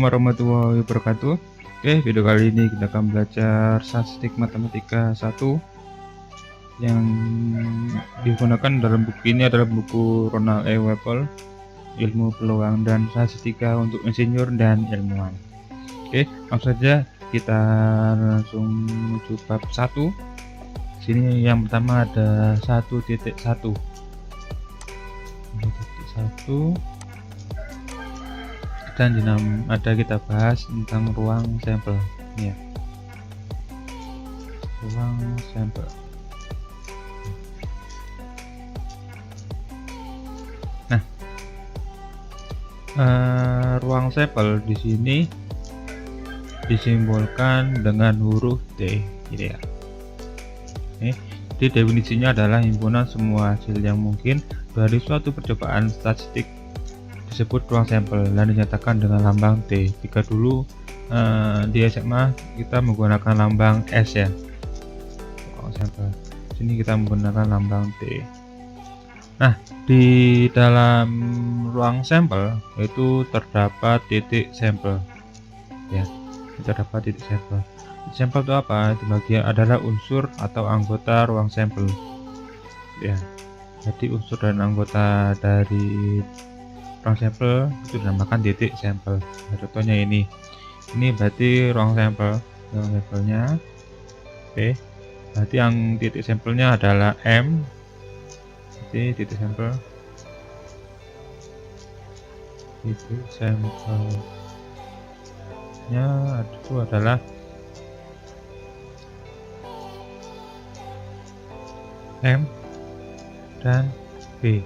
Assalamualaikum warahmatullahi wabarakatuh. Oke, video kali ini kita akan belajar statistik matematika 1 yang digunakan dalam buku ini adalah buku Ronald E. Waple, Ilmu Peluang dan Statistika untuk Insinyur dan Ilmuwan. Oke, langsung saja kita langsung menuju bab 1. Sini yang pertama ada 1.1. 1.1 dan ada kita bahas tentang ruang sampel ya, ruang sampel. Nah, ruang sampel di sini disimbolkan dengan huruf T gitu ya. Jadi definisinya adalah himpunan semua hasil yang mungkin dari suatu percobaan statistik disebut ruang sampel dan dinyatakan dengan lambang T. Jika dulu di SMA kita menggunakan lambang S ya, ruang sampel. Sini kita menggunakan lambang T. Nah, di dalam ruang sampel itu terdapat titik sampel ya, terdapat titik sampel. Sampel itu apa? Itu bagian adalah unsur atau anggota ruang sampel ya. Jadi unsur dan anggota dari ruang sampel itu dinamakan titik sampel. Nah, contohnya ini berarti ruang sampel, sampelnya. Oke, berarti yang titik sampelnya adalah M. Jadi titik sampelnya itu adalah M dan B.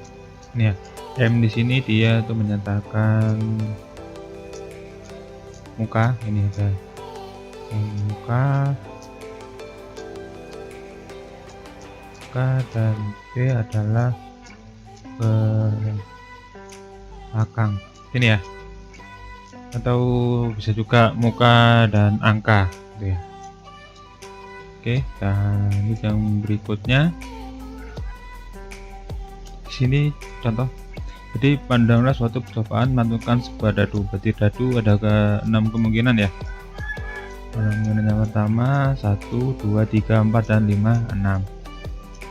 Ini ya, M di sini dia tuh menyatakan muka, ini ada muka dan B adalah belakang ini ya, atau bisa juga muka dan angka gitu ya. Oke, dan ini yang berikutnya di sini contoh. Jadi pandanglah suatu percobaan menentukan sebuah dadu. Berarti dadu ada ke 6 kemungkinan ya. Kemungkinan yang pertama 1, 2, 3, 4 dan 5, 6.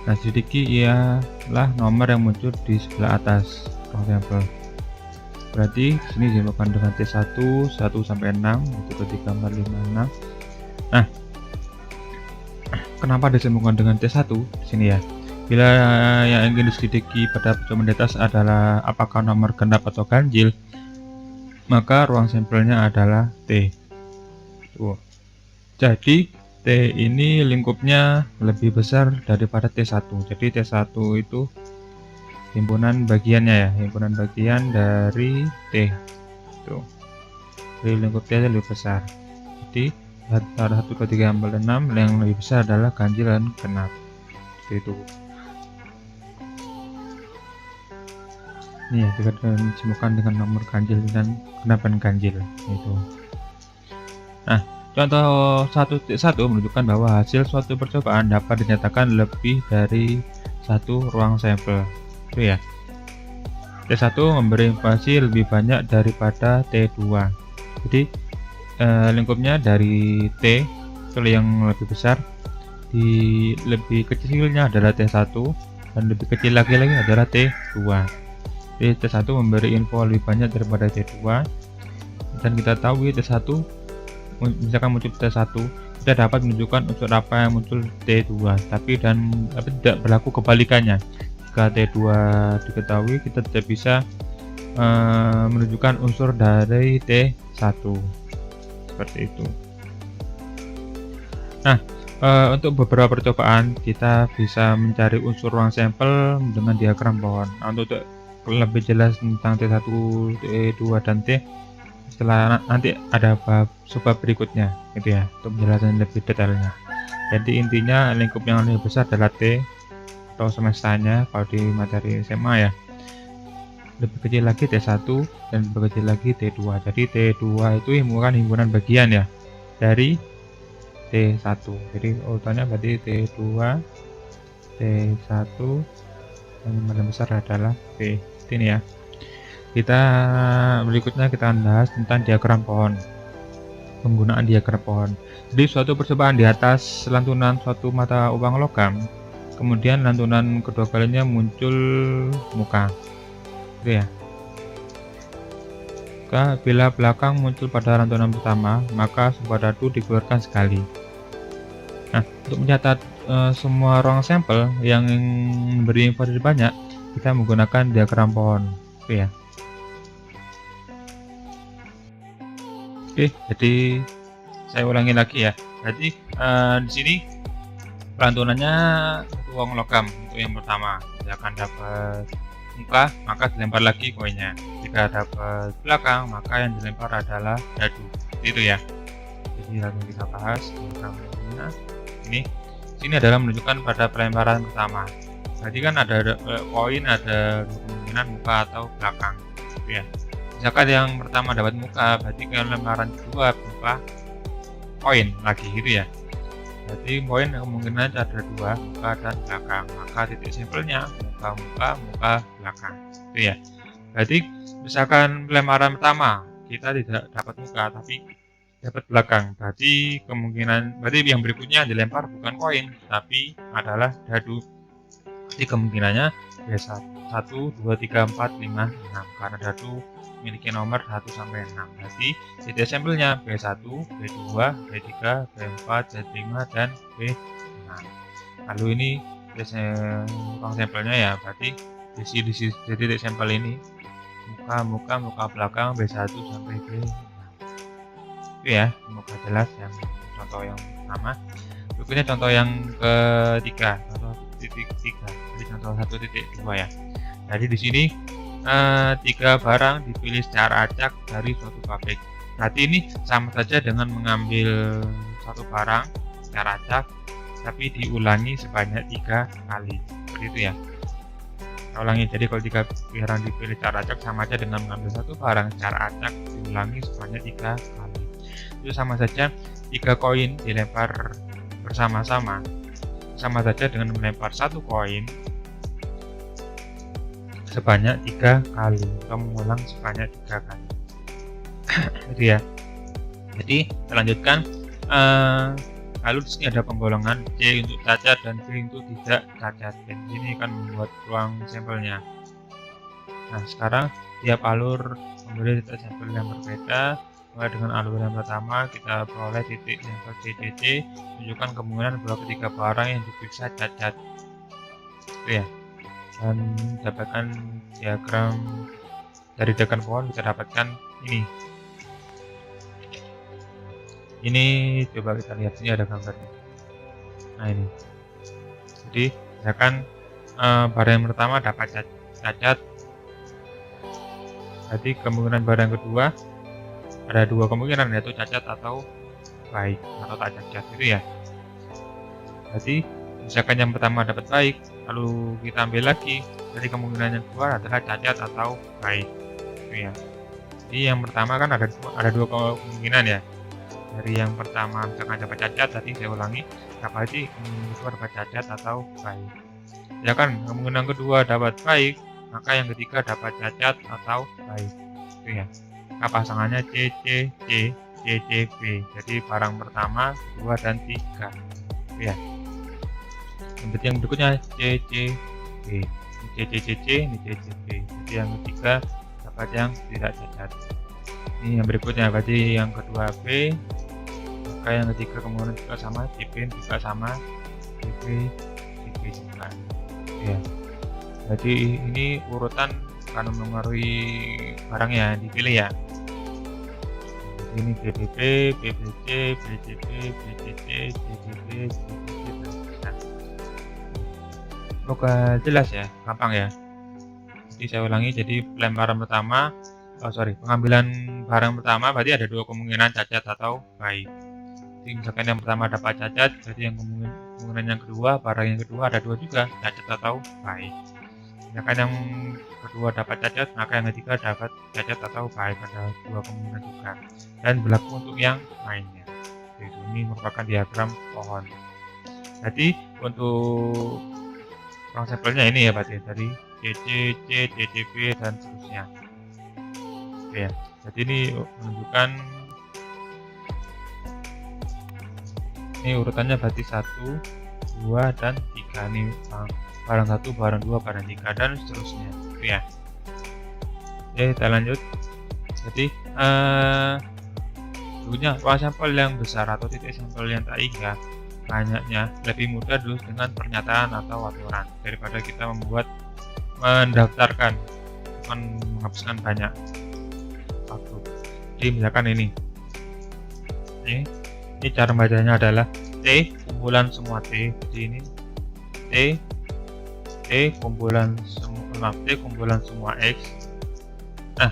Nah, sedikit ialah nomor yang muncul di sebelah atas ruang sampel. Berarti sini disimbolkan dengan T1 1 sampai 6, 1, 2, 3, 4, 5, 6. Nah, kenapa disimbolkan dengan T1 di sini ya? Bila yang ingin diselidiki pada percobaan di atas adalah apakah nomor genap atau ganjil, maka ruang sampelnya adalah T. Jadi T ini lingkupnya lebih besar daripada T1. Jadi T1 itu himpunan bagiannya ya, himpunan bagian dari T. Tuh. Jadi lingkup T lebih besar. Jadi antara 1, 2, 3, 4, 6 yang lebih besar adalah ganjil dan genap. Seperti itu. Ini ya, kita disebutkan dengan nomor ganjil dan genap dan ganjil itu. Nah, contoh 1.1 menunjukkan bahwa hasil suatu percobaan dapat dinyatakan lebih dari satu ruang sampel. Itu ya. T1 memberi informasi lebih banyak daripada T2. Jadi lingkupnya dari T kalau yang lebih besar, di lebih kecilnya adalah T1 dan lebih kecil lagi adalah T2. Jadi T1 memberi info lebih banyak daripada T2, dan kita tahu ya T1 misalkan muncul T1 kita dapat menunjukkan unsur apa yang muncul T2, tapi tidak berlaku kebalikannya. Jika T2 diketahui, kita tidak bisa menunjukkan unsur dari T1 seperti itu. Nah, untuk beberapa percobaan kita bisa mencari unsur ruang sampel dengan diagram pohon. Nah, untuk lebih jelas tentang T1, T2 dan T setelah nanti ada subbab berikutnya gitu ya, untuk penjelasan lebih detailnya. Jadi intinya lingkup yang lebih besar adalah T atau semestanya kalau di materi SMA ya. Lebih kecil lagi T1 dan lebih kecil lagi T2. Jadi T2 itu himpunan bagian ya dari T1. Jadi urutannya berarti T2, T1 yang paling besar adalah P. Ini ya. Kita berikutnya kita akan bahas tentang diagram pohon. Penggunaan diagram pohon. Jadi suatu percobaan di atas lantunan suatu mata uang logam, kemudian lantunan kedua kalinya muncul muka, gitu ya. Bila belakang muncul pada lantunan pertama, maka sebuah dadu dikeluarkan sekali. Nah, untuk mencatat semua ruang sampel yang beri informasi banyak, kita menggunakan diagram pohon, gitu ya. Oke, jadi saya ulangi lagi ya. Jadi di sini lantunannya uang logam untuk yang pertama. Dia akan dapat muka, maka dilempar lagi koinnya. Jika dapat belakang, maka yang dilempar adalah dadu. Itu ya. Jadi langsung kita bahas diagramnya. Sini adalah menunjukkan pada pelemparan pertama. Jadi kan ada koin, ada kemungkinan muka atau belakang, gitu ya. Misalkan yang pertama dapat muka, berarti kan lembaran kedua berupa koin lagi, gitu ya. Berarti koin kemungkinan ada dua, muka dan belakang. Maka titik sampelnya muka, belakang, gitu ya. Berarti misalkan pelemparan pertama kita tidak dapat muka tapi dapat belakang, berarti yang berikutnya dilempar bukan koin tapi adalah dadu. Jadi kemungkinannya biasa 1, 2, 3, 4, 5, 6 karena dadu memiliki nomor 1 sampai 6. Berarti titik sampelnya B1, B2, B3, B4, B5 dan B6. Lalu ini ruang sampelnya ya, berarti di titik sampel ini muka belakang B1 sampai B6. Itu ya, semoga jelas yang contoh yang pertama. Berikutnya contoh yang ketiga, contoh titik 3. Jadi contoh 1.2 ya. Jadi di sini 3 barang dipilih secara acak dari suatu pabrik. Berarti ini sama saja dengan mengambil satu barang secara acak tapi diulangi sebanyak 3 kali. Seperti itu ya. Saya ulangi, jadi kalau 3 barang dipilih secara acak sama saja dengan mengambil satu barang secara acak diulangi sebanyak 3 kali. Itu sama saja 3 koin dilempar bersama-sama sama saja dengan melempar satu koin sebanyak 3 kali atau mengulang sebanyak 3 kali. Gitu ya. Jadi kita lanjutkan. Lalu di sini ada penggolongan C untuk cacat dan B untuk tidak cacat. Dan ini akan membuat ruang sampelnya. Nah, sekarang tiap alur memberi titik sampel yang berbeda. Mulai dengan alur yang pertama kita peroleh titik sampel CCC, menunjukkan kemungkinan bahwa ketiga barang yang diperiksa cacat. Itu ya. Dan dapatkan diagram dari diagram pohon kita dapatkan ini coba kita lihat, sini ada gambarnya. Nah ini, jadi misalkan barang yang pertama dapat cacat, jadi kemungkinan barang yang kedua ada 2 kemungkinan, yaitu cacat atau baik atau tak cacat, gitu ya. Jadi misalkan yang pertama dapat baik, lalu kita ambil lagi, jadi kemungkinan yang kedua adalah cacat atau baik, gitu ya. Jadi yang pertama kan ada 2 kemungkinan ya. Dari yang pertama misalkan dapat cacat, tadi saya ulangi, dapat kedua dapat cacat atau baik. Ya kan, kemungkinan kedua dapat baik, maka yang ketiga dapat cacat atau baik, gitu ya. Maka pasangannya C, C, C, C, C, B. Jadi barang pertama, kedua dan 3, gitu ya. Yang berikutnya C, C, B. Ini C, C, C, C, ini C, C, B. Jadi yang ketiga dapat yang tidak cacat. Ini yang berikutnya, berarti yang kedua B, maka yang ketiga kemungkinan juga sama, CB juga sama, CB, CB juga. Ya. Jadi ini urutan akan mempengaruhi barang yang dipilih ya. Jadi ini BBB, BBC, BCB, BCC, CCB, CCB, BCC. Semoga jelas ya, gampang ya. Jadi saya ulangi, jadi pelemparan pertama, pengambilan barang pertama berarti ada 2 kemungkinan cacat atau baik. Jadi misalkan yang pertama dapat cacat, berarti yang kemungkinan yang kedua, barang yang kedua ada 2 juga, cacat atau baik. Misalkan yang kedua dapat cacat, maka yang ketiga dapat cacat atau baik, ada 2 kemungkinan juga. Dan berlaku untuk yang lainnya. Jadi ini merupakan diagram pohon. Jadi untuk ruang sampelnya ini ya berarti dari CC, C, CCB dan seterusnya. ya. Jadi ini menunjukkan ini urutannya berarti 1, 2, dan 3 nih, barang 1, barang 2, barang 3, dan seterusnya gitu ya. Oke, kita lanjut. Jadi berikutnya ruang sampel yang besar atau titik sampel yang tak hingga banyaknya lebih mudah dulu dengan pernyataan atau aturan daripada kita mendaftarkan menghapuskan banyak waktu. Jadi misalkan ini cara bacanya adalah T kumpulan semua T. Jadi ini T kumpulan semua X. Nah,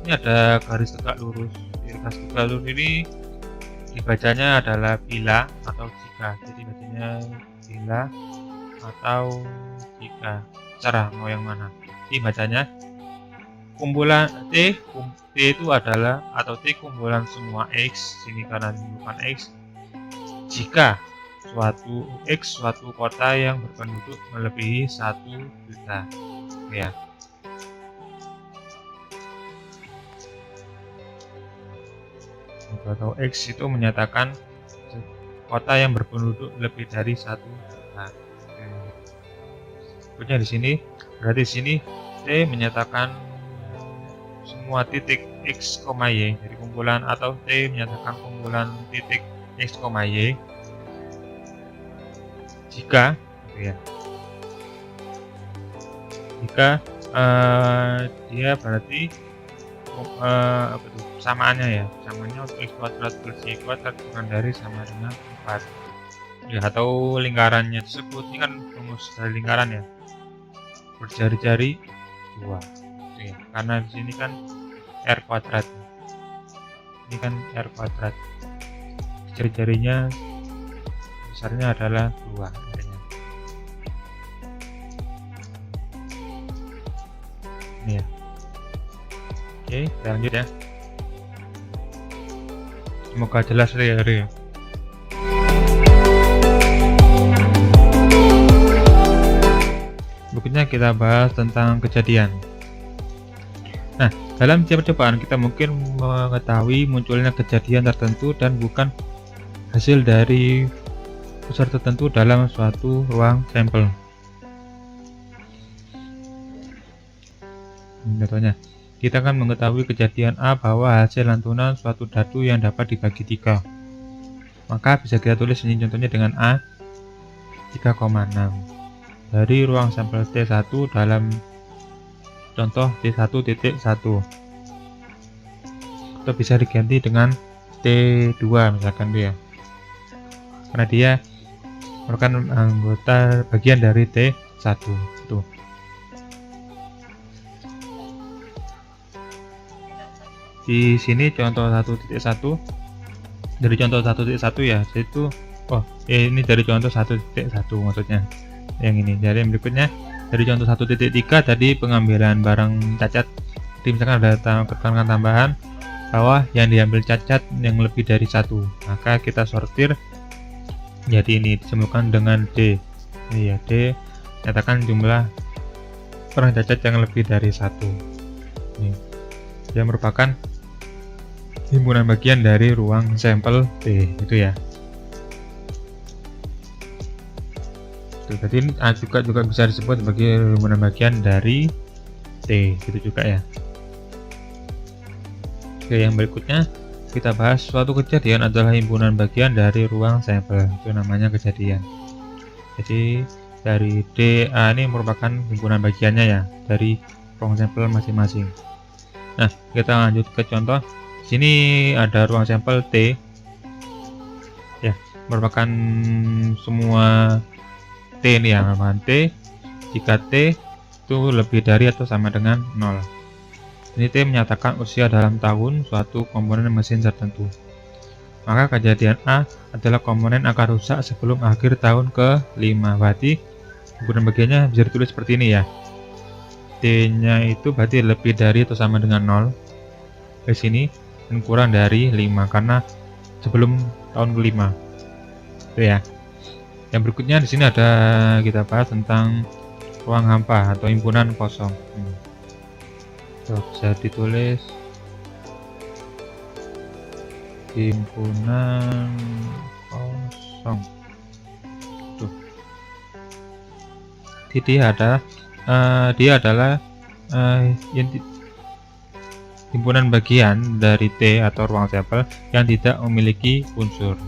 ini ada garis tegak lurus. Garis tegak lurus ini dibacanya adalah bila atau jika. Jadi bacanya bila atau jika. Cara mau yang mana? Jadi bacanya kumpulan T itu adalah atau T kumpulan semua X. Sini karena bukan X. Jika suatu kota yang berpenduduk melebihi 1 juta, ya. Atau X itu menyatakan kota yang berpenduduk lebih dari 1 juta. Berikutnya di sini, berarti sini T menyatakan semua titik X, Y dari kumpulan, atau T menyatakan kumpulan titik X, Y jika ya, dia berarti samaannya untuk X kuadrat plus Y kuadrat kurang dari sama dengan 4 ya, atau lingkarannya tersebut ini kan rumus dari lingkaran ya, berjari-jari 2 ya, karena di sini kan R kuadrat, ini kan R kuadrat, jari-jarinya besarnya adalah 2 artinya. Ini ya. Oke, kita lanjut ya. Semoga jelas ya. Berikutnya kita bahas tentang kejadian. Nah, dalam percobaan kita mungkin mengetahui munculnya kejadian tertentu dan bukan hasil dari besar tertentu dalam suatu ruang sampel. Contohnya, kita akan mengetahui kejadian A bahwa hasil lantunan suatu dadu yang dapat dibagi 3. Maka bisa kita tulis ini contohnya dengan A 3,6 dari ruang sampel T1 dalam contoh T1.1, atau bisa diganti dengan T2 misalkan dia, karena dia merupakan anggota bagian dari T1 itu. Di sini contoh 1.1 dari contoh 1.1 ya, yaitu ini dari contoh 1.1 maksudnya yang ini. Jadi berikutnya dari contoh 1.3 tadi pengambilan barang cacat. Jadi misalkan ada keterangan tambahan bahwa yang diambil cacat yang lebih dari 1, maka kita sortir jadi ini disebutkan dengan D. Ini ya, D nyatakan jumlah barang cacat yang lebih dari 1. Ini dia merupakan himpunan bagian dari ruang sampel T itu ya. Jadi ini juga bisa disebut sebagai himpunan bagian dari T gitu juga ya. Oke, yang berikutnya kita bahas suatu kejadian adalah himpunan bagian dari ruang sampel, itu namanya kejadian. Jadi dari DA ini merupakan himpunan bagiannya ya dari ruang sampel masing-masing. Nah, kita lanjut ke contoh. Sini ada ruang sampel T ya, merupakan semua T ini ya, merupakan T jika T itu lebih dari atau sama dengan 0. Ini T menyatakan usia dalam tahun suatu komponen mesin tertentu. Maka kejadian A adalah komponen akan rusak sebelum akhir tahun ke-5. Berarti himpunan bagiannya bisa ditulis seperti ini ya. T-nya itu berarti lebih dari atau sama dengan 0 ke sini dan kurang dari 5 karena sebelum tahun ke-5. Itu ya. Yang berikutnya di sini ada kita bahas tentang ruang hampa atau himpunan kosong. bisa ditulis himpunan kosong. Tuh. Jadi dia adalah himpunan bagian dari T atau ruang sampel yang tidak memiliki unsur.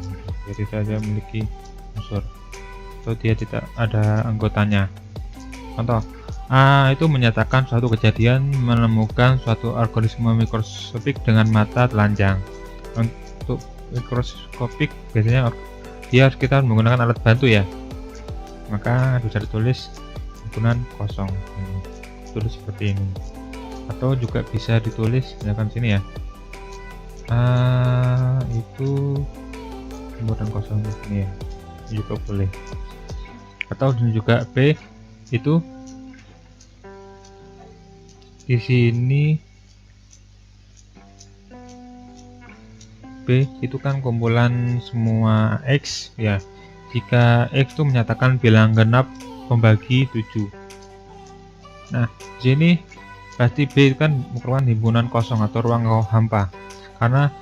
Jadi tidak memiliki unsur atau dia tidak ada anggotanya. Contoh, A itu menyatakan suatu kejadian menemukan suatu organisme mikroskopik dengan mata telanjang. Untuk mikroskopik biasanya kita menggunakan alat bantu ya, maka bisa ditulis himpunan kosong. Tulis seperti ini, atau juga bisa ditulis misalkan sini ya, A itu himpunan kosong di sini ya, juga boleh. Atau juga B itu di sini, B itu kan kumpulan semua X ya. Jika X itu menyatakan bilang genap membagi 7. Nah, di sini berarti B itu kan merupakan himpunan kosong atau ruang hampa. Karena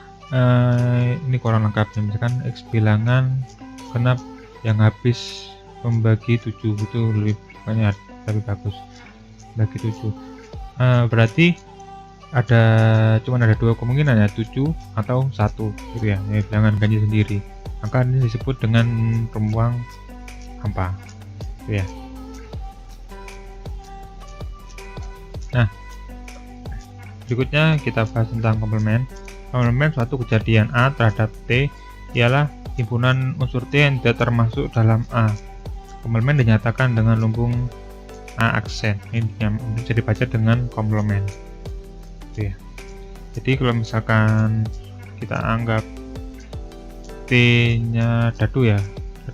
ini kurang lengkap, misalkan X bilangan genap yang habis membagi 7 itu lebih bagus. Bagi 7. Berarti cuman ada dua kemungkinan ya, 7 atau 1 gitu ya, bilangan ganjil sendiri. Maka ini disebut dengan ruang hampa gitu ya. Nah, berikutnya kita bahas tentang komplement. Komplement suatu kejadian A terhadap T ialah himpunan unsur T yang tidak termasuk dalam A. Komplement dinyatakan dengan lumbung A aksen. Ini bisa dibaca dengan komplement. Ya. Jadi kalau misalkan kita anggap T-nya dadu ya,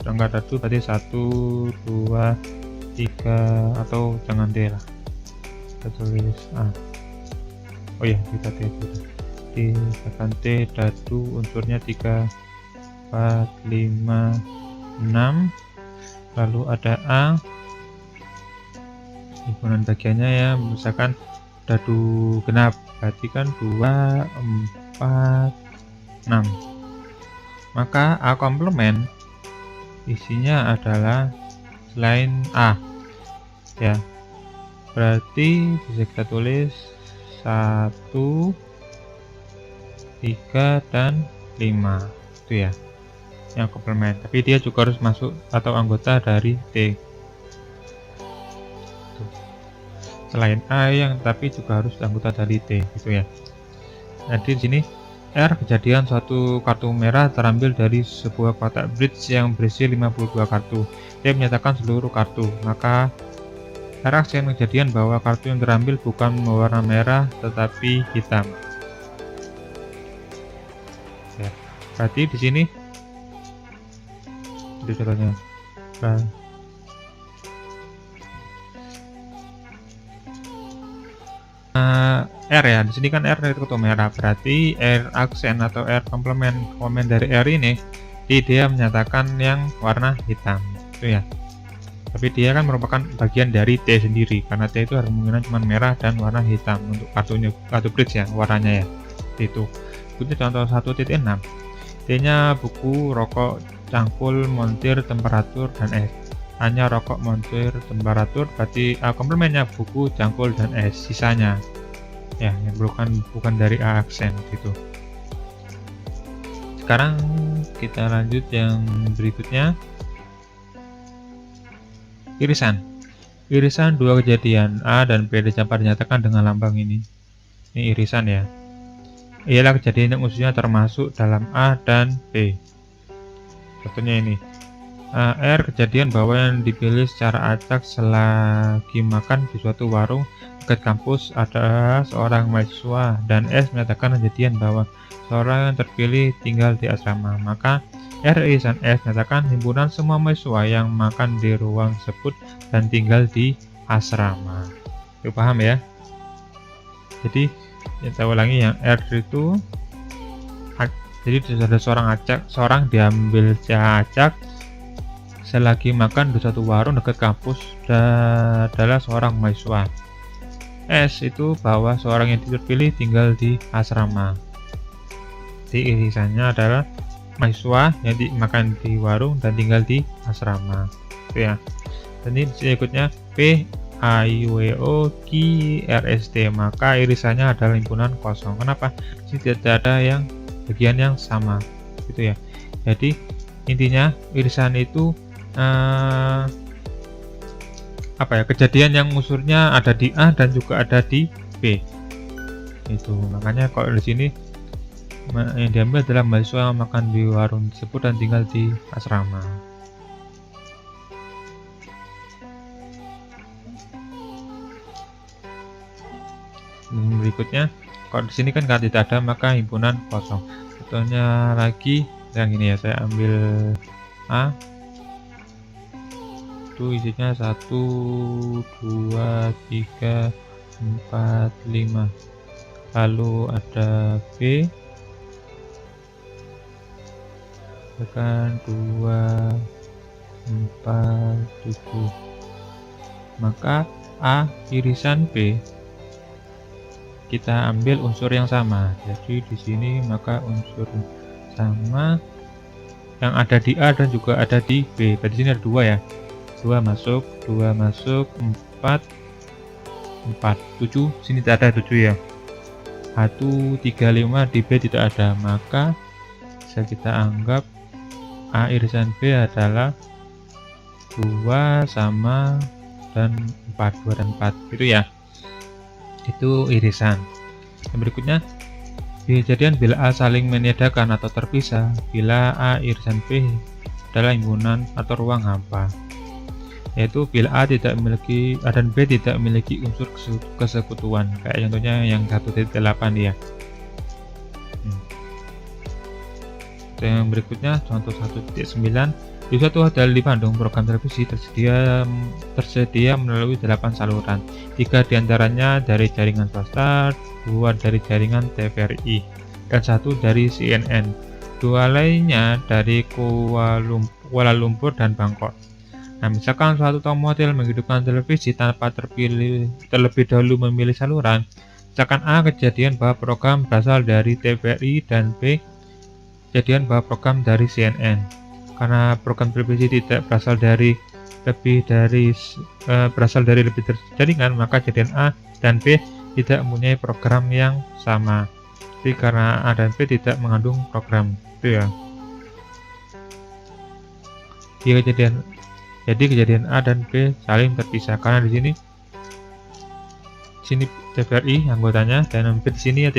angka dadu berarti 1, 2, 3, atau jangan D lah, kita tulis A. Oh ya, kita T dulu. Misalkan T dadu unsurnya 3, 4, 5, 6, lalu ada A, himpunan bagiannya ya, misalkan dadu genap berarti kan 2, 4, 6. Maka A komplement isinya adalah selain A ya, berarti bisa kita tulis 1, 3, dan 5 itu ya yang komplement, tapi dia juga harus masuk atau anggota dari T. Selain A yang tapi juga harus anggota dari T gitu ya. Jadi di sini R kejadian suatu kartu merah terambil dari sebuah kotak bridge yang berisi 52 kartu. T menyatakan seluruh kartu, maka R aksen kejadian bahwa kartu yang terambil bukan berwarna merah tetapi hitam. Ya, berarti di sini itu contohnya. R ya, di sini kan R dari kartu merah, berarti R aksen atau R komplement dari R ini dia menyatakan yang warna hitam itu ya. Tapi dia kan merupakan bagian dari T sendiri, karena T itu kemungkinan cuma merah dan warna hitam untuk kartu bridge ya, warnanya ya itu. Berikutnya contoh 1.6, T-nya buku, rokok, cangkul, montir, temperatur, dan es. Hanya rokok, montir, temperatur, berarti komplementnya buku, cangkul, dan es. Sisanya ya yang bukan dari A aksen gitu. Sekarang kita lanjut yang berikutnya, irisan. Irisan dua kejadian A dan B dinyatakan dengan lambang ini irisan ya, ialah kejadian yang unsurnya termasuk dalam A dan B. Contohnya ini, R kejadian bahwa yang dipilih secara acak selagi makan di suatu warung dekat kampus ada seorang mahasiswa, dan S menyatakan kejadian bahwa seorang yang terpilih tinggal di asrama. Maka R irisan S menyatakan himpunan semua mahasiswa yang makan di ruang tersebut dan tinggal di asrama. Itu paham ya? Jadi kita ulangi, yang R itu jadi ada seorang diambil secara acak selagi makan di suatu warung dekat kampus dan adalah seorang mahasiswa. S itu bahwa seorang yang terpilih tinggal di asrama. Jadi irisannya adalah mahasiswa yang makan di warung dan tinggal di asrama. Itu ya. Dan ini berikutnya P A I W O Q R S T, maka irisannya adalah himpunan kosong. Kenapa? Ini tidak ada yang bagian yang sama, gitu ya. Jadi intinya irisan itu apa ya, kejadian yang unsurnya ada di A dan juga ada di B. Itu makanya kalau di sini yang diambil adalah mahasiswa yang makan di warung tersebut dan tinggal di asrama. Berikutnya, kalau di sini kan tidak ada maka himpunan kosong. Contohnya lagi yang ini ya, saya ambil A, itu isinya 1 2 3 4 5, lalu ada B tekan 2 4 7, maka A irisan B kita ambil unsur yang sama. Jadi di sini maka unsur sama yang ada di A dan juga ada di B. Berarti sini ada 2 ya. 2 masuk, 4 4 7, sini tidak ada 7 ya. 1 3 5 di B tidak ada, maka bisa kita anggap A irisan B adalah 2 sama dan 4, 2 dan 4 itu ya. Itu irisan. Yang berikutnya, kejadian bila A saling meniadakan atau terpisah bila A irisan B adalah himpunan atau ruang hampa, yaitu bila A tidak memiliki A dan B tidak memiliki unsur kesekutuan, kayak contohnya yang 1.8 ya. Yang berikutnya contoh 1.9, di suatu hotel di Bandung program televisi tersedia melalui 8 saluran, 3 diantaranya dari jaringan swasta, 2 dari jaringan TVRI, dan 1 dari CNN. 2 lainnya dari Kuala Lumpur dan Bangkok. Nah, misalkan suatu hotel menghidupkan televisi tanpa terlebih dahulu memilih saluran, misalkan A kejadian bahwa program berasal dari TVRI dan B kejadian bahwa program dari CNN. Karena program televisi tidak berasal dari lebih dari jaringan, maka kejadian A dan B tidak mempunyai program yang sama. Jadi karena A dan B tidak mengandung program, itu ya. Jadi kejadian A dan B saling terpisah karena di sini TVRI anggotanya dan di sini ya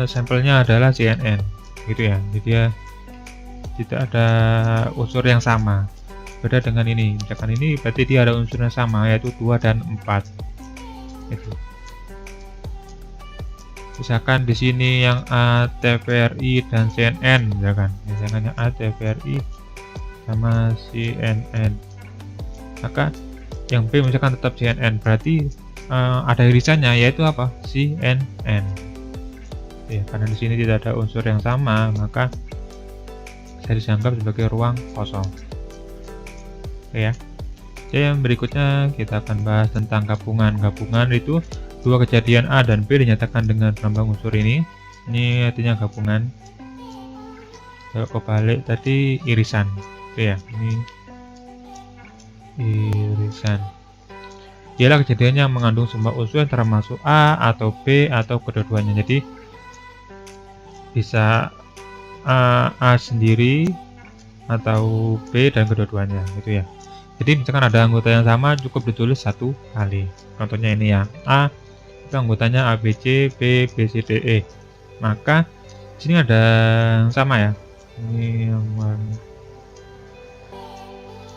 sampelnya adalah CNN, gitu ya. Jadi ya tidak ada unsur yang sama. Beda dengan ini. Misalkan ini berarti dia ada unsur yang sama, yaitu 2 dan 4. Itu. Misalkan di sini yang A TVRI dan CNN, misalkan yang A TVRI sama CNN, maka yang B misalkan tetap CNN, berarti ada irisannya yaitu apa? CNN. Ya, karena di sini tidak ada unsur yang sama, maka bisa dianggap sebagai ruang kosong. Oke ya. Yang berikutnya kita akan bahas tentang gabungan. Gabungan itu 2 kejadian A dan B dinyatakan dengan lambang unsur ini. Ini artinya gabungan. Kalau kebalik tadi irisan. Oke ya, ini irisan. Ialah kejadian yang mengandung semua unsur yang termasuk A atau B atau kedua-duanya. Jadi bisa A sendiri atau B dan kedua-duanya, gitu ya. Jadi misalkan ada anggota yang sama cukup ditulis 1 kali. Contohnya ini ya, A itu anggotanya ABC, B, C, D, E. Maka sini ada yang sama ya. Ini yang warna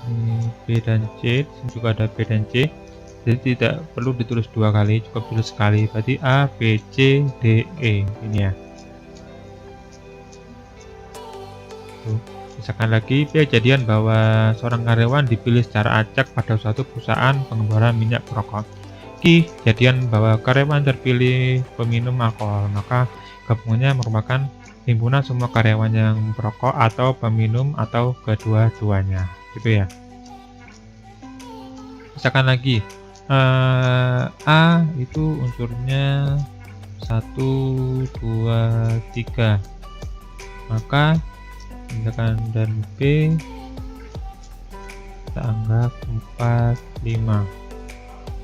ini B dan C, sini juga ada B dan C. Jadi tidak perlu ditulis 2 kali, cukup tulis sekali. Berarti A, B, C, D, E. Ini ya. Misalkan lagi, kejadian bahwa seorang karyawan dipilih secara acak pada suatu perusahaan pengeboran minyak rokok. Kejadian bahwa karyawan terpilih peminum alkohol, maka gabungannya merupakan himpunan semua karyawan yang perokok atau peminum atau kedua-duanya, gitu ya. Misalkan lagi, A itu unsurnya 1, 2, 3, maka misalkan dan B kita anggap 4, 5,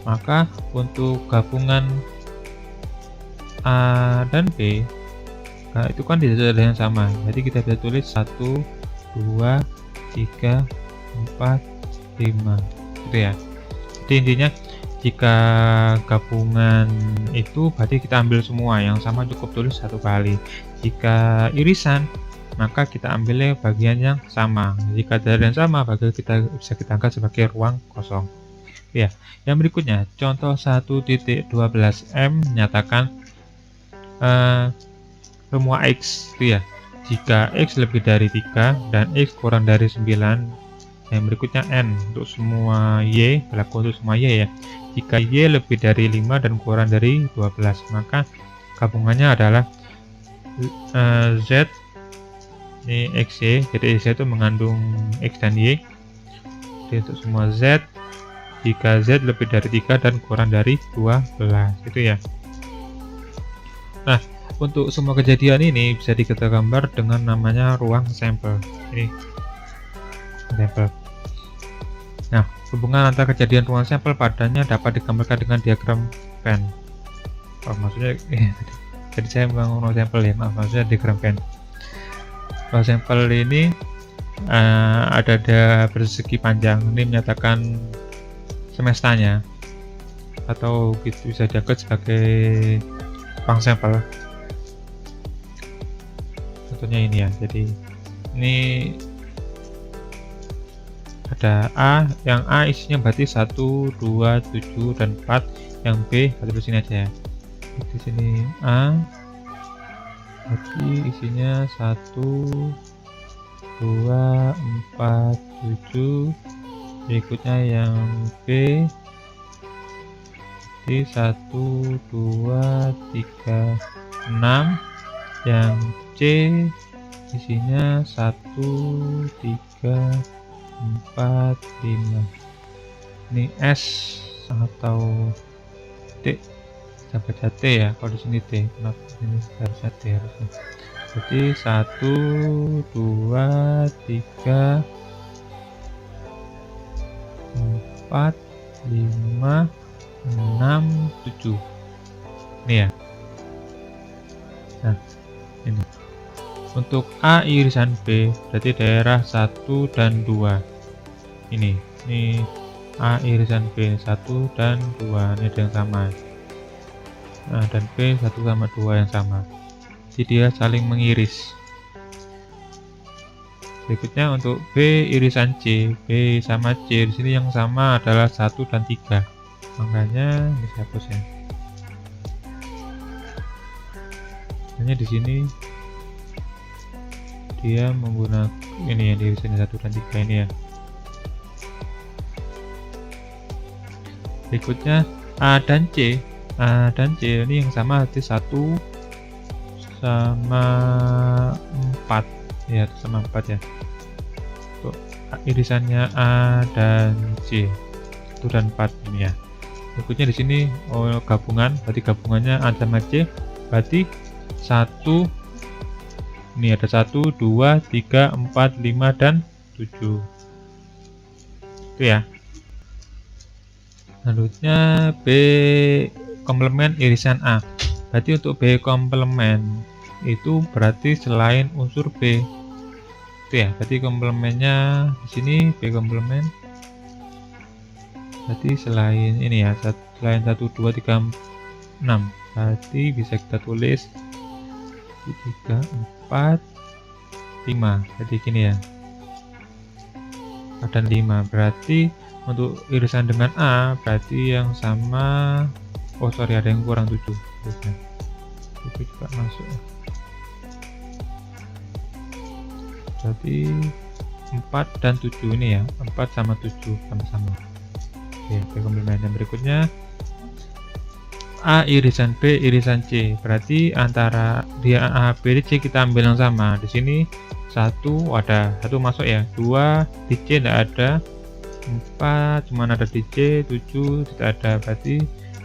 maka untuk gabungan A dan B, nah itu kan tidak ada yang sama, jadi kita bisa tulis 1, 2, 3, 4, 5 gitu ya. Jadi intinya jika gabungan itu berarti kita ambil semua yang sama, cukup tulis satu kali. Jika irisan maka kita ambilnya bagian yang sama. Jika tidak ada yang sama, maka kita bisa kita anggap sebagai ruang kosong. Ya, yang berikutnya contoh 1.12m menyatakan semua X itu ya. Jika X lebih dari 3 dan X kurang dari 9, yang berikutnya N untuk semua Y, berlaku untuk semua Y ya. Jika Y lebih dari 5 dan kurang dari 12, maka gabungannya adalah Z, ini XY, jadi XY itu mengandung X dan Y. Jadi untuk semua Z, jika Z lebih dari 3 dan kurang dari 12, itu ya. Nah, untuk semua kejadian ini bisa kita gambar dengan namanya ruang sampel. Ini sampel. Nah, hubungan antara kejadian ruang sampel padanya dapat digambarkan dengan diagram Venn. Oh, maksudnya jadi saya membangun ruang sampel ya, maaf, maksudnya diagram Venn. Ruang sampel ini ada persegi panjang, ini menyatakan semestanya, atau gitu bisa dianggap sebagai ruang sampel. Contohnya ini ya, jadi ini ada A, yang A isinya berarti 1, 2, 7, dan 4, yang B berarti di sini aja ya. Di sini A berarti isinya 1, 2, 4, 7, berikutnya yang B di 1, 2, 3, 6, yang C isinya 1, 3, 4, 5. Ini S atau T, saya baca T ya, kalau di sini T, kenapa ini harusnya T harusnya. Jadi 1, 2, 3, 4, 5, 6, 7. Ini ya. Nah, ini untuk A irisan B berarti daerah 1 dan 2. Ini A irisan B 1 dan 2, ini ada yang sama. Nah, dan B 1 sama 2 yang sama, jadi dia saling mengiris. Berikutnya untuk B irisan C, B sama C, di sini yang sama adalah 1 dan 3, makanya ini saya hapus ya. Hanya di sini dia menggunakan ini ya, di sini 1 dan 3 ini ya. Berikutnya A dan C, ini yang sama arti 1 sama 4 ya, sama 4 ya. Untuk irisannya A dan C 1 dan 4 ini ya. Berikutnya di sini gabungan, berarti gabungannya A sama C berarti 1, ini ada 1, 2, 3, 4, 5, dan 7 itu ya. Selanjutnya B komplement irisan A, berarti untuk B komplement itu berarti selain unsur B itu ya, berarti komplemennya di sini B komplement berarti selain ini ya, selain 1, 2, 3, 6, berarti bisa kita tulis 3, 4, 5, jadi gini ya, 4 dan 5. Berarti untuk irisan dengan A berarti yang sama, oh sorry ada yang kurang 7, itu juga masuk ya. Jadi 4 dan 7 ini ya, 4 sama 7 sama-sama. Oke, komplement. Yang berikutnya A irisan B irisan C, berarti antara dia A, B, C kita ambil yang sama. Di sini 1 ada 1 masuk ya, 2 di C tidak ada, 4 cuman ada di C, 7 tidak ada, berarti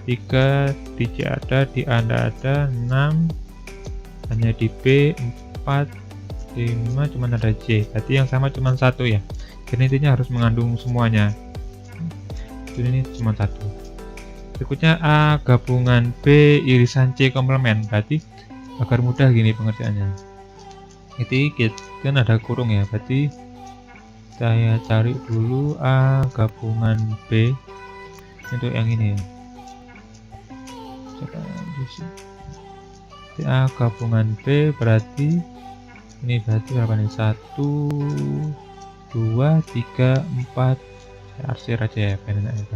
3 di C ada, di A tidak ada, 6 hanya di B, 4 5 cuman ada C, berarti yang sama cuman 1 ya. Jadi intinya harus mengandung semuanya. Jadi ini cuma 1. Berikutnya A gabungan B irisan C komplement, berarti agar mudah gini pengertiannya. Jadi kan ada kurung ya, berarti saya cari dulu A gabungan B untuk yang ini ya. Jadi A gabungan B berarti ini berarti berapa nih? 1 2 3 4. Saya arsir aja ya, pengen aja.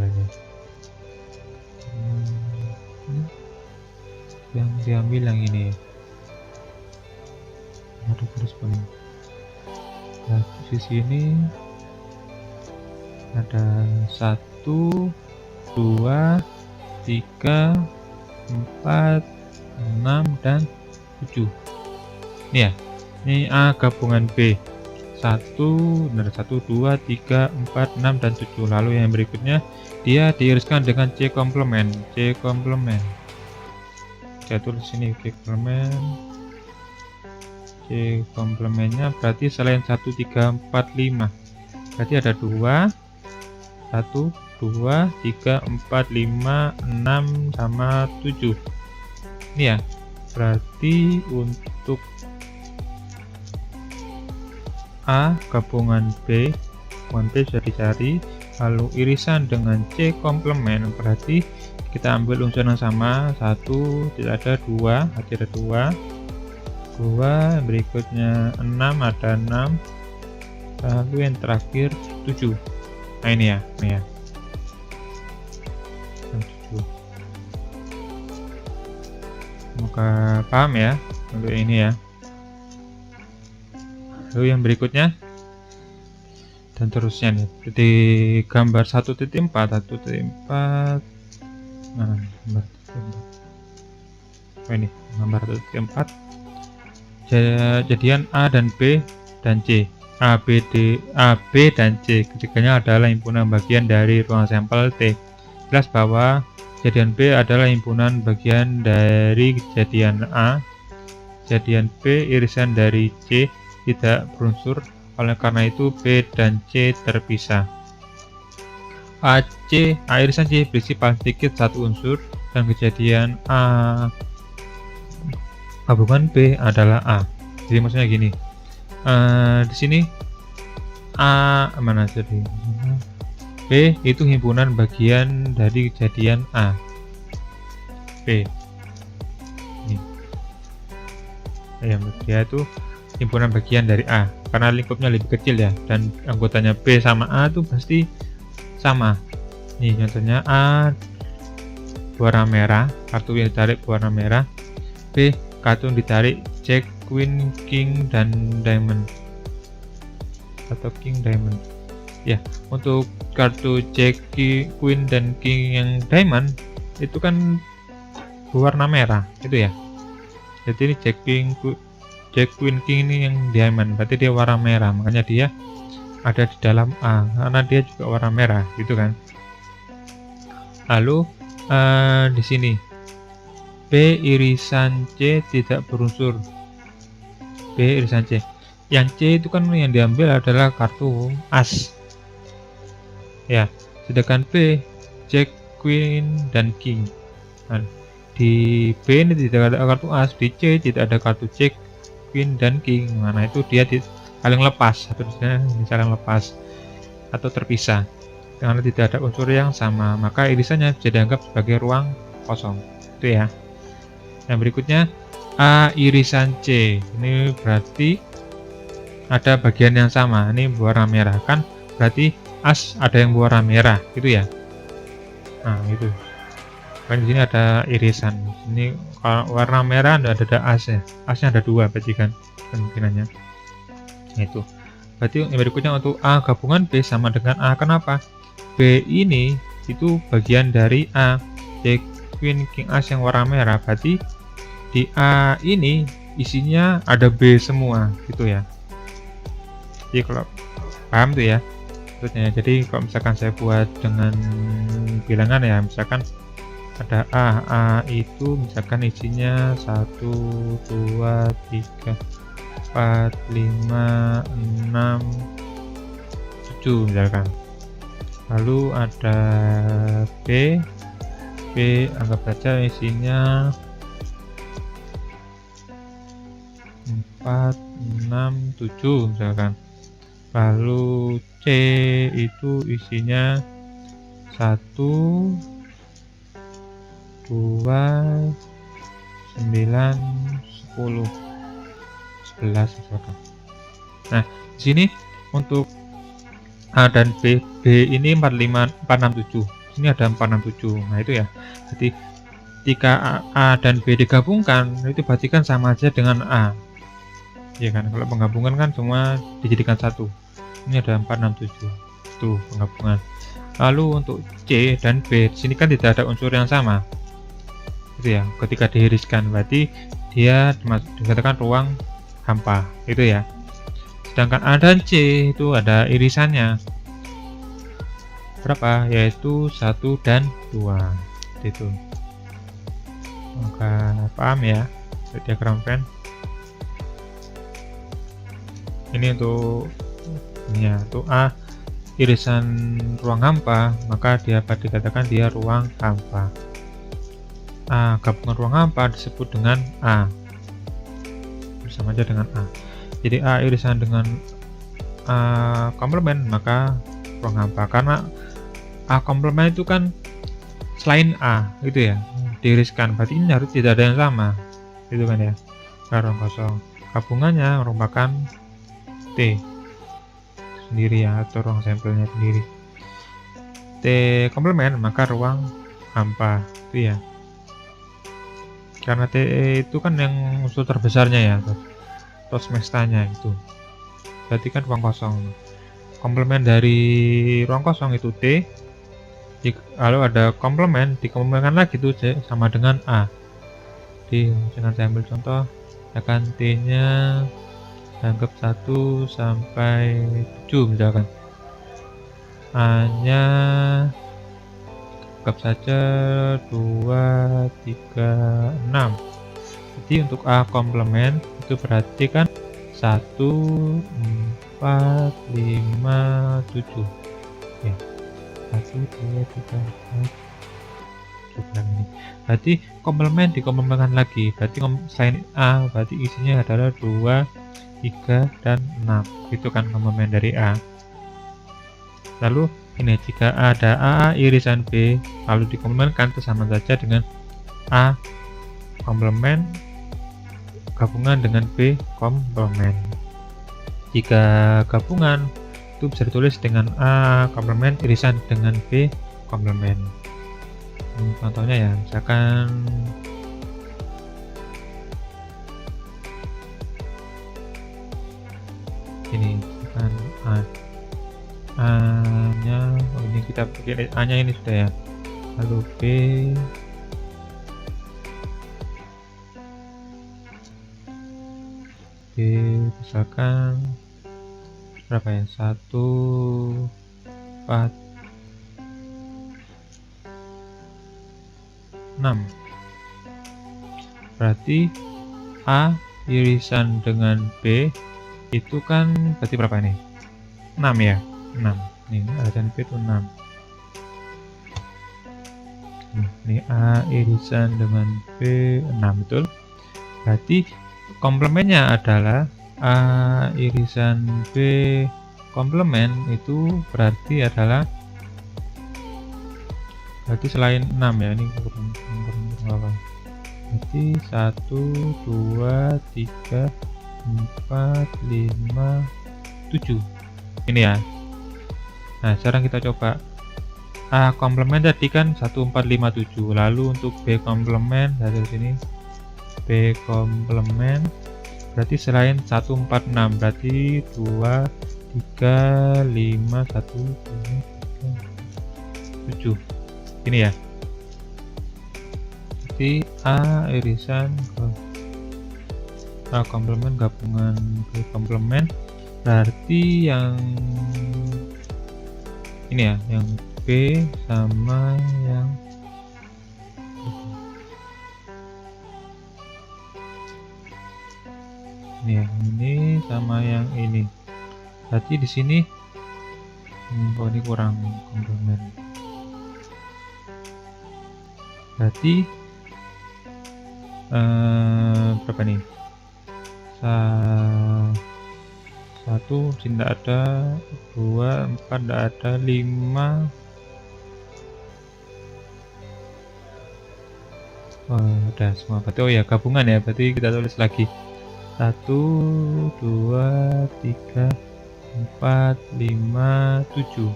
Yang diambil yang ini. Ada garis kuning. Nah, di sini ada 1 2 3 4 6 dan 7. Ini ya. Ini A gabungan B. 1 2 3 4 6 dan 7. Lalu yang berikutnya dia diiriskan dengan C komplement. C komplement. Saya tulis sini C komplement. C komplementnya berarti selain 1 3 4 5. Berarti ada 2 1 2 3 4 5 6 sama 7. Ini ya. Berarti untuk A gabungan B sudah dicari, lalu irisan dengan C komplement berarti kita ambil unsur yang sama. 1 tidak ada, 2 ada 2 berikutnya 6 ada 6, lalu yang terakhir 7. Nah ini ya, ini ya 7. Semoga paham ya untuk ini ya. Lalu yang berikutnya dan terusnya nih, di gambar 1.4 nah, gambar 1.4 ini gambar 1.4 jadian A dan B dan C. A, B, dan C ketiganya adalah himpunan bagian dari ruang sampel T. Jelas bahwa jadian B adalah himpunan bagian dari jadian A. Jadian B irisan dari C tidak berunsur, oleh karena itu B dan C terpisah. A irisan C berisi paling sedikit satu unsur dan kejadian A gabungan B adalah A. Jadi maksudnya gini, di sini A mana jadi B itu himpunan bagian dari kejadian A. B ini yang dia itu himpunan bagian dari A karena lingkupnya lebih kecil ya, dan anggotanya B sama A itu pasti sama. Nih contohnya A warna merah, kartu yang ditarik warna merah, B kartu ditarik Jack, Queen, King, dan Diamond atau King Diamond ya. Untuk kartu Jack, Queen, dan King yang Diamond itu kan berwarna merah itu ya. Jadi ini Jack, Queen, King ini yang Diamond, berarti dia warna merah, makanya dia ada di dalam A karena dia juga warna merah gitu kan. Lalu di sini B irisan C tidak berunsur. B irisan C, yang C itu kan yang diambil adalah kartu As ya, sedangkan B Jack, Queen, dan King. Nah, di B ini tidak ada kartu As, di C tidak ada kartu Jack, Queen, dan King. Mana itu dia saling lepas, atau saling lepas atau terpisah karena tidak ada unsur yang sama, maka irisannya bisa dianggap sebagai ruang kosong itu ya. Yang berikutnya A irisan C, ini berarti ada bagian yang sama, ini berwarna merah kan, berarti As ada yang berwarna merah gitu ya. Nah itu kan di sini ada irisan, ini kalau warna merah ada As ya, Asnya ada 2 berarti kan kemungkinannya. Itu berarti yang berikutnya untuk A gabungan B sama dengan A. Kenapa? B ini itu bagian dari A, Jack, Queen, King, As yang warna merah, berarti di A ini isinya ada B semua gitu ya. Jadi kalau paham tuh ya, maksudnya. Jadi kalau misalkan saya buat dengan bilangan ya, misalkan ada A itu misalkan isinya 1, 2, 3, 4, 5, 6, 7 misalkan. Lalu ada B anggap saja isinya 4, 6, 7 misalkan. Lalu C itu isinya 1, 2, 9, 10, 11 misalkan. Nah, di sini untuk A dan B ini 45, 467. Sini ada 467. Nah, itu ya. Jadi jika A dan B digabungkan itu berarti kan sama aja dengan A. Ya kan? Kalau penggabungan kan cuma dijadikan satu. Ini ada 467. Tuh, penggabungan. Lalu untuk C dan B di sini kan tidak ada unsur yang sama. Itu ya. Ketika diiriskan berarti dia dikatakan ruang hampa. Itu ya. Sedangkan A dan C itu ada irisannya berapa, yaitu 1 dan 2 itu. Maka paham ya diagram Venn. Ini untuk ya, untuk A irisan ruang hampa, maka dia dapat dikatakan dia ruang hampa. A gabungan ruang hampa disebut dengan A, bersama aja dengan A. Jadi A irisan dengan A komplement maka ruang hampa, karena A komplement itu kan selain A gitu ya, diiriskan, berarti ini harus tidak ada yang sama gitu kan ya, ruang kosong. Gabungannya merupakan T sendiri ya, atau ruang sampelnya sendiri. T komplement maka ruang hampa itu ya, karena T itu kan yang unsur terbesarnya ya, atau semestanya itu, berarti kan ruang kosong. Komplement dari ruang kosong itu T, lalu ada komplement, dikomplementkan lagi itu sama dengan A. Jadi jangan saya ambil contoh, akan T nya anggap 1 sampai 7 misalkan, A nya anggap saja 2, 3, 6. Jadi untuk A komplement itu berarti kan 1, 4, 5, 7 ya. 1, 2, 3, 4 ini. Berarti komplement dikomplementkan lagi, berarti selain A berarti isinya adalah 2, 3, dan 6. Itu kan komplement dari A. Lalu ini jika ada A irisan B lalu dikomplementkan, itu sama saja dengan A komplement gabungan dengan B komplement. Jika gabungan itu bisa ditulis dengan A komplement irisan dengan B komplement. Contohnya ya, misalkan ini misalkan A nya, oh ini kita pakai A nya ini sudah ya, lalu B misalkan berapa ya, 1, 4, 6. Berarti A irisan dengan B itu kan berarti berapa ini, 6 ya, 6. Ini A dan B itu 6. Ini A irisan dengan B 6, betul. Berarti komplementnya adalah A irisan B komplement itu berarti adalah, berarti selain 6 ya, ini berapa, berarti 1, 2, 3, 4, 5, 7 ini ya. Nah sekarang kita coba A komplement tadi kan 1, 4, 5, 7, lalu untuk B komplement dari sini B komplement berarti selain 1, 4, 6 berarti 2, 3, 5, 1, 2, 3, 7 ini ya. Berarti A irisan A komplement gabungan B komplement, berarti yang ini ya, yang B sama yang ini ya, ini sama yang ini. Berarti di sini oh ini kurang komplement. Berarti berapa nih? Satu tidak ada, 2, 4 tidak ada, 5. Udah semua. Berarti oh ya gabungan ya. Berarti kita tulis lagi 1, 2, 3, 4, 5, 7.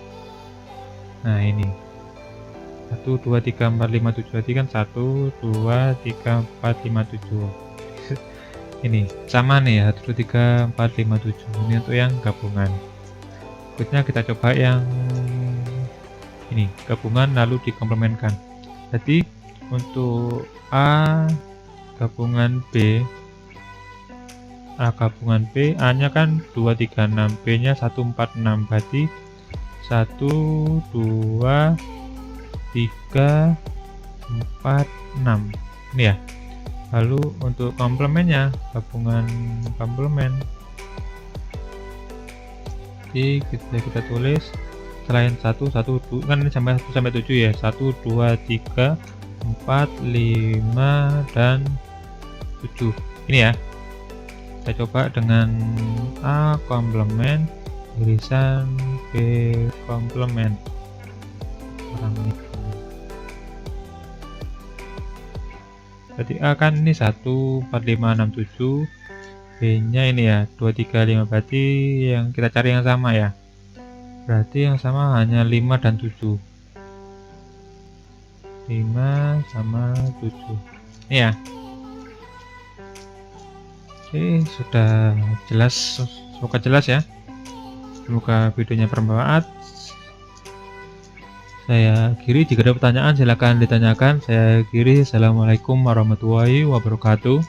Nah ini 1, 2, 3, 4, 5, 7. Berarti kan 1, 2, 3, 4, 5, 7. Ini sama nih ya, 1, 2, 3, 4, 5, 7. Ini untuk yang gabungan. Berikutnya kita coba yang ini, gabungan lalu dikomplementkan. Jadi untuk A gabungan B, A gabungan B, A nya kan 2, 3, 6, B nya 1, 4, 6. Berarti 1, 2, 3, 4, 6. Ini ya. Lalu untuk komplemennya, gabungan komplemen, jadi kita tulis selain 1, 1, 2, kan ini sampai 1 sampai 7 ya, 1, 2, 3, 4, 5, dan 7. Ini ya. Kita coba dengan A komplemen, irisan B komplemen. Berarti A kan ini 1, 4, 5, 6, 7. B nya ini ya 2, 3, 5. Berarti yang kita cari yang sama ya. Berarti yang sama hanya 5 dan 7. 5 sama 7. Ini ya. Oke, sudah jelas. Semoga jelas ya. Semoga videonya bermanfaat. Saya akhiri, jika ada pertanyaan silahkan ditanyakan. Saya akhiri. Assalamualaikum warahmatullahi wabarakatuh.